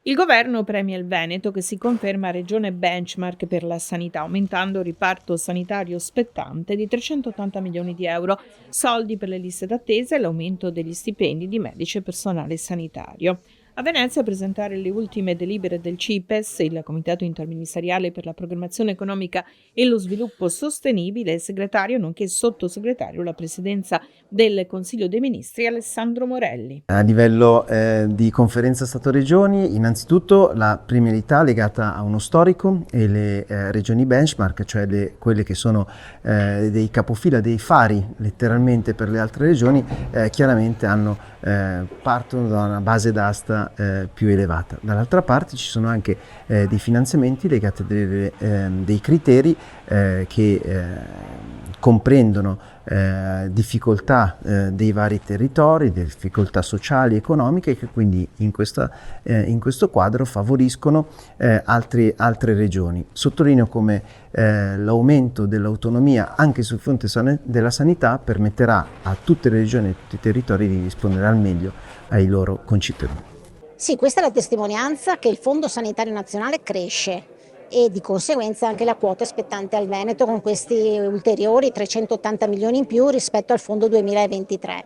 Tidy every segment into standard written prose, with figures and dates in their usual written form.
Il governo premia il Veneto, che si conferma regione benchmark per la sanità, aumentando il riparto sanitario spettante di 380 milioni di euro, soldi per le liste d'attesa e l'aumento degli stipendi di medici e personale sanitario. A Venezia a presentare le ultime delibere del CIPES, il Comitato Interministeriale per la Programmazione Economica e lo Sviluppo Sostenibile, il segretario nonché sottosegretario alla Presidenza del Consiglio dei Ministri Alessandro Morelli. A livello di conferenza Stato-Regioni, innanzitutto la premialità legata a uno storico e le regioni benchmark, cioè quelle che sono dei capofila, dei fari letteralmente per le altre regioni, chiaramente partono da una base d'asta più elevata. Dall'altra parte ci sono anche dei finanziamenti legati a dei criteri che comprendono difficoltà dei vari territori, difficoltà sociali e economiche che quindi in questo quadro favoriscono altre regioni. Sottolineo come l'aumento dell'autonomia anche sul fronte della sanità permetterà a tutte le regioni e a tutti i territori di rispondere al meglio ai loro concittadini. Sì, questa è la testimonianza che il Fondo Sanitario Nazionale cresce e di conseguenza anche la quota spettante al Veneto con questi ulteriori 380 milioni in più rispetto al fondo 2023.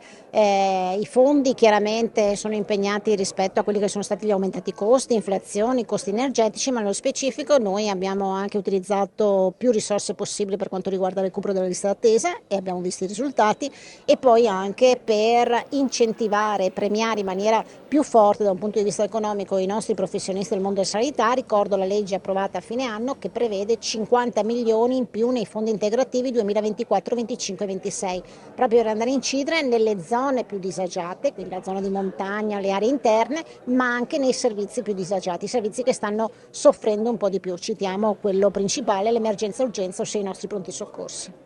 I fondi chiaramente sono impegnati rispetto a quelli che sono stati gli aumentati costi, inflazioni, costi energetici, ma nello specifico noi abbiamo anche utilizzato più risorse possibili per quanto riguarda il recupero della lista d'attesa e abbiamo visto i risultati, e poi anche per incentivare e premiare in maniera più forte da un punto di vista economico i nostri professionisti del mondo della sanità. Ricordo la legge approvata a fine anno che prevede 50 milioni in più nei fondi integrativi 2024, 25 e 26, proprio per andare a incidere nelle zone più disagiate, quindi la zona di montagna, le aree interne, ma anche nei servizi più disagiati, servizi che stanno soffrendo un po' di più. Citiamo quello principale, l'emergenza urgenza, ossia i nostri pronti soccorsi.